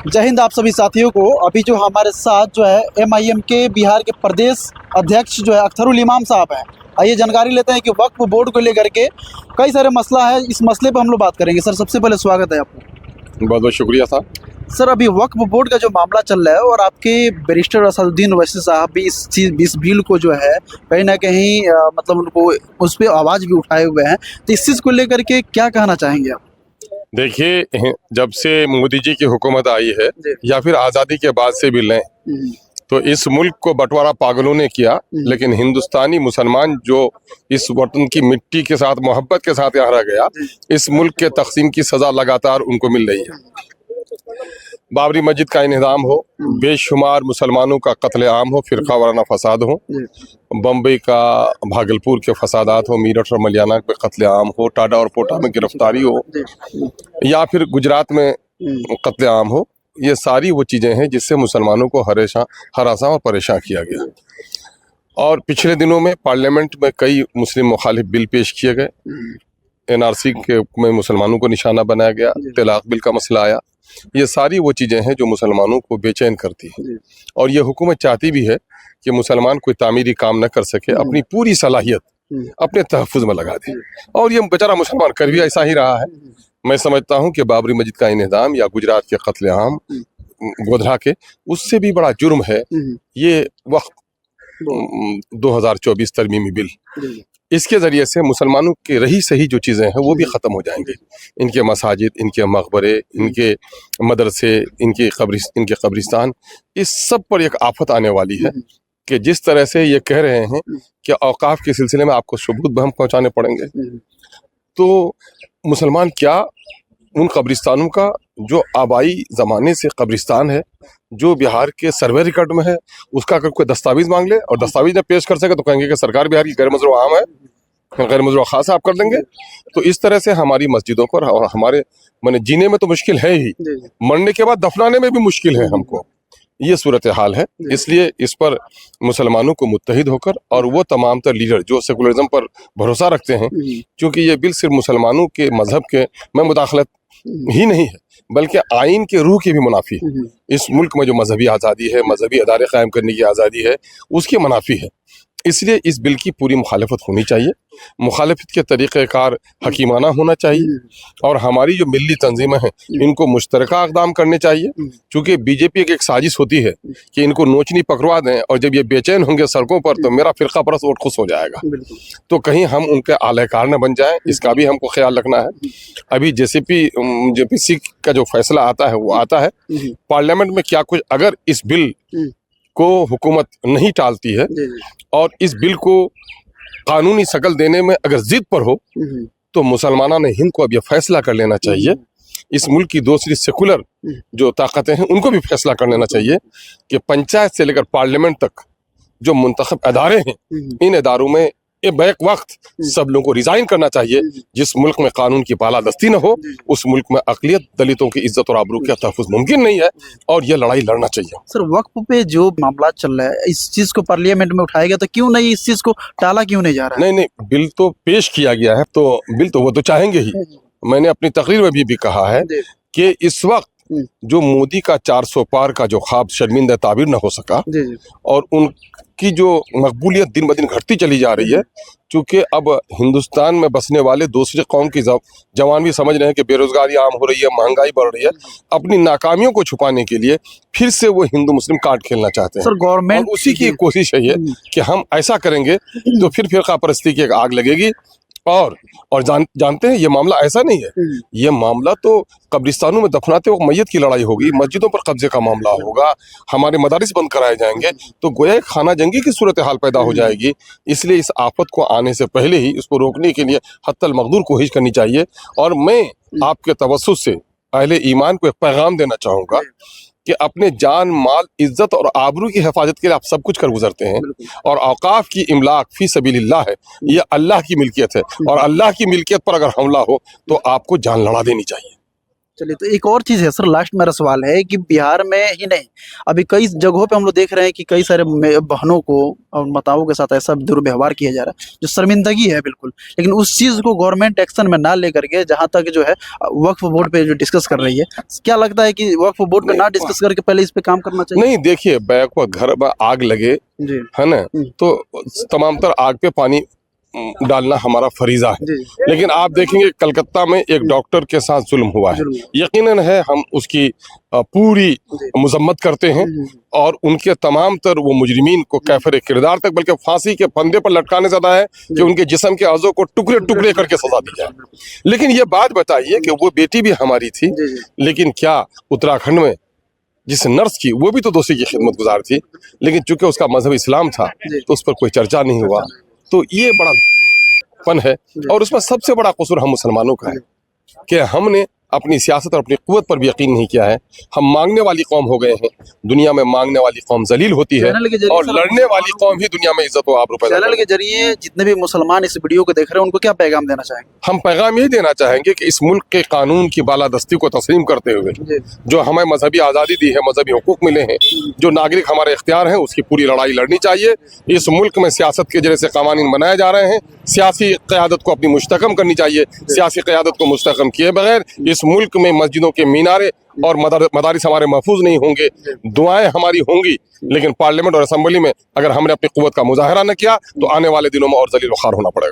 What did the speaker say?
जय हिंद आप सभी साथियों को। अभी जो हमारे साथ जो है एमआईएम के बिहार के प्रदेश अध्यक्ष जो है अख्तरुल इमाम साहब हैं। आइए जानकारी लेते हैं कि वक्फ बोर्ड को लेकर के कई सारे मसला है, इस मसले पर हम लोग बात करेंगे। सर सबसे पहले स्वागत है आपको। बहुत बहुत शुक्रिया साहब। सर अभी वक्फ बोर्ड का जो मामला चल रहा है और आपके बैरिस्टर असदुद्दीन ओवैसी साहब भी इस बिल को जो है कहीं ना कहीं मतलब उनको उस पर आवाज़ भी उठाए हुए हैं, तो इस चीज़ को लेकर के क्या कहना चाहेंगे आप? देखिए, जब से मोदी जी की हुकूमत आई है या फिर आज़ादी के बाद से भी लें तो इस मुल्क को बंटवारा पागलों ने किया, लेकिन हिंदुस्तानी मुसलमान जो इस वतन की मिट्टी के साथ मोहब्बत के साथ यहाँ रह गया, इस मुल्क के तकसीम की सज़ा लगातार उनको मिल रही है। बाबरी मस्जिद का इन्हिदाम हो, बेशुमार मुसलमानों का कत्लेआम हो, फिरका वाराना फसाद हो, बम्बई का भागलपुर के फसादात हो, मीरठ और मलियाना पे कत्लेआम हो, टाडा और पोटा में गिरफ्तारी हो, या फिर गुजरात में कत्लेआम हो, ये सारी वो चीज़ें हैं जिससे मुसलमानों को हरासा और परेशान किया गया। और पिछले दिनों में पार्लियामेंट में कई मुस्लिम मुखालिफ बिल पेश किए गए। एनआरसी के में मुसलमानों को निशाना बनाया गया, तलाक बिल का मसला आया। ये सारी वो चीज़ें हैं जो मुसलमानों को बेचैन करती हैं, और ये हुकूमत चाहती भी है कि मुसलमान कोई तामीरी काम न कर सके, अपनी पूरी सलाहियत अपने तहफ़्फ़ुज़ में लगा दे। और ये बेचारा मुसलमान कर भी ऐसा ही रहा है। मैं समझता हूँ कि बाबरी मस्जिद का इन्हिदाम या गुजरात के कत्लेआम गोधरा के, उससे भी बड़ा जुर्म है ये वक्फ 2024 तरमीमी बिल। इसके ज़रिए से मुसलमानों की रही सही जो चीज़ें हैं वो भी ख़त्म हो जाएंगे। इनके मसाजिद, इनके मकबरे, इनके मदरसे, इनके कब्रिस्तान, इस सब पर एक आफत आने वाली है कि जिस तरह से ये कह रहे हैं कि औकाफ के सिलसिले में आपको सबूत बहम पहुँचाने पड़ेंगे, तो मुसलमान क्या उन कब्रिस्तानों का जो आबाई ज़माने से कब्रिस्तान है, जो बिहार के सर्वे रिकॉर्ड में है, उसका अगर कोई दस्तावेज मांग ले और दस्तावेज न पेश कर सके तो कहेंगे कि सरकार बिहार की गैर मजरू आम है, गैर मजरू खास आप कर देंगे। तो इस तरह से हमारी मस्जिदों पर और हमारे माने जीने में तो मुश्किल है ही, मरने के बाद दफनाने में भी मुश्किल है हमको। ये सूरत हाल है। इसलिए इस पर मुसलमानों को मुत्तहिद होकर और वो तमाम तर लीडर जो सेकुलरिज्म पर भरोसा रखते हैं, क्योंकि ये बिल सिर्फ मुसलमानों के मजहब के में मुदाखलत ही नहीं है बल्कि आइन के रूह की भी मुनाफी है। इस मुल्क में जो मजहबी आज़ादी है, मजहबी अदारे कायम करने की आज़ादी है, उसकी मुनाफी है। इसलिए इस बिल की पूरी मुखालफत होनी चाहिए। मुखालफत के तरीक़ेकार हकीमाना होना चाहिए, और हमारी जो मिली तंजीमें हैं इनको मुश्तरका इक़दाम करने चाहिए। चूँकि बीजेपी की एक साजिश होती है कि इनको नोचनी पकड़वा दें, और जब ये बेचैन होंगे सड़कों पर तो मेरा फ़िरका परस्त वोट खुश हो जाएगा, तो कहीं हम उनके आलयकार न बन जाएं, इसका भी हमको ख्याल रखना है। अभी जेपीसी का जो फैसला आता है वो आता है पार्लियामेंट में, क्या कुछ अगर इस बिल को हुकूमत नहीं टालती है और इस बिल को कानूनी शक्ल देने में अगर जिद पर हो, तो मुसलमाना हिंद को अब यह फैसला कर लेना चाहिए, इस मुल्क की दूसरी सेकुलर जो ताकतें हैं उनको भी फैसला कर लेना चाहिए कि पंचायत से लेकर पार्लियामेंट तक जो मुंतखब अदारे हैं, इन अदारों में बैक वक्त सब लोगों को रिजाइन करना चाहिए। जिस मुल्क में कानून की बालादस्ती न हो, उस मुल्क में अक़लियत दलितों की इज्जत और आबरू का तहफ़्फ़ुज़ मुमकिन नहीं है, और यह लड़ाई लड़ना चाहिए। सर वक्फ पे जो मामला चल रहा है, इस चीज़ को पार्लियामेंट में उठाया गया, तो क्यों नहीं इस चीज़ को टाला क्यों नहीं जा रहा है? नहीं, बिल तो पेश किया गया है, तो बिल तो वो तो चाहेंगे ही। मैंने अपनी तकरीर में भी कहा है कि इस वक्त जो मोदी का 400 पार का जो ख्वाब शर्मिंदा ताबीर न हो सका, और उनकी जो मकबूलियत दिन ब दिन घटती चली जा रही है, क्योंकि अब हिंदुस्तान में बसने वाले दूसरी कौम की जवान भी समझ रहे हैं कि बेरोजगारी आम हो रही है, महंगाई बढ़ रही है। अपनी नाकामियों को छुपाने के लिए फिर से वो हिंदू मुस्लिम कार्ड खेलना चाहते हैं। सर गवर्नमेंट उसी की कोशिश है ये कि हम ऐसा करेंगे तो फिर फिरका परस्ती की एक आग लगेगी। और जानते हैं ये मामला ऐसा नहीं है, ये मामला तो कब्रिस्तानों में दफनाते वक्त मैयत की लड़ाई होगी, मस्जिदों पर कब्जे का मामला होगा, हमारे मदारिस बंद कराए जाएंगे, तो गोया एक खाना जंगी की सूरत हाल पैदा हो जाएगी। इसलिए इस आफत को आने से पहले ही इसको रोकने के लिए हत्तल मकदूर कोशिश करनी चाहिए। और मैं आपके तवस्सुस से अहले ईमान को एक पैगाम देना चाहूँगा कि अपने जान, माल, इज्जत और आबरू की हिफाजत के लिए आप सब कुछ कर गुजरते हैं, और औकाफ की इमलाक फी सबीलिल्लाह है, ये अल्लाह की मिल्कियत है, और अल्लाह की मिल्कियत पर अगर हमला हो तो आपको जान लड़ा देनी चाहिए। चलिए, तो एक और चीज़ है सर, लास्ट मेरा सवाल है कि बिहार में ही नहीं, अभी कई जगहों पे हम लोग देख रहे हैं कि कई सारे बहनों को और माताओं के साथ ऐसा दुर्व्यवहार किया जा रहा है जो शर्मिंदगी है बिल्कुल। लेकिन उस चीज़ को गवर्नमेंट एक्शन में ना लेकर के जहाँ तक जो है वक्फ बोर्ड पे जो डिस्कस कर रही है, क्या लगता है कि वक्फ बोर्ड पे ना डिस्कस करके पहले इस पे काम करना चाहिए? नहीं, देखिए, बैक घर में आग लगे जी है ना, तो तमाम तर आग पे पानी डालना हमारा फरीजा है। जी लेकिन आप देखेंगे कलकत्ता में एक डॉक्टर के साथ जुल्म हुआ है, यकीनन है हम उसकी पूरी मजम्मत करते हैं और उनके तमाम तर वो मुजरिमीन को कैफर किरदार तक बल्कि फांसी के फंदे पर लटकाने से ज्यादा है कि उनके जिस्म के अज़ों को टुकड़े टुकड़े करके सजा दी जाए। लेकिन ये बात बताइए कि वो बेटी भी हमारी थी, लेकिन क्या उत्तराखंड में जिस नर्स की, वो भी तो दोषी की खिदमत गुजार थी, लेकिन चूंकि उसका मजहब इस्लाम था तो उस पर कोई चर्चा नहीं हुआ। तो ये बड़ा फन है और उसमें सबसे बड़ा कसूर हम मुसलमानों का है कि हमने अपनी सियासत और अपनी कुव्वत पर भी यकीन नहीं किया है। हम मांगने वाली कौम हो गए हैं। दुनिया में मांगने वाली कौम जलील होती है और लड़ने वाली कौम ही दुनिया में इज्जत और आबरू पैदा चैनल के जरिए जितने भी मुसलमान इस वीडियो को देख रहे हैं उनको क्या पैगाम देना चाहेंगे? हम पैगाम यही देना चाहेंगे कि इस मुल्क के कानून की बालादस्ती को तस्लीम करते हुए जो हमें मजहबी आज़ादी दी है, मजहबी हुकूक मिले हैं, जो नागरिक हमारे इख्तियार हैं, उसकी पूरी लड़ाई लड़नी चाहिए। इस मुल्क में सियासत के जरिए से कानून बनाए जा रहे हैं, सियासी क़यादत को अपनी मुस्तकम करनी चाहिए। सियासी क़यादत को मुस्तकम किए बगैर इस मुल्क में मस्जिदों के मीनारे और मदारिस हमारे महफूज नहीं होंगे। दुआएं हमारी होंगी, लेकिन पार्लियामेंट और असेंबली में अगर हमने अपनी कुव्वत का मुजाहरा न किया तो आने वाले दिनों में और जलील व ख्वार होना पड़ेगा।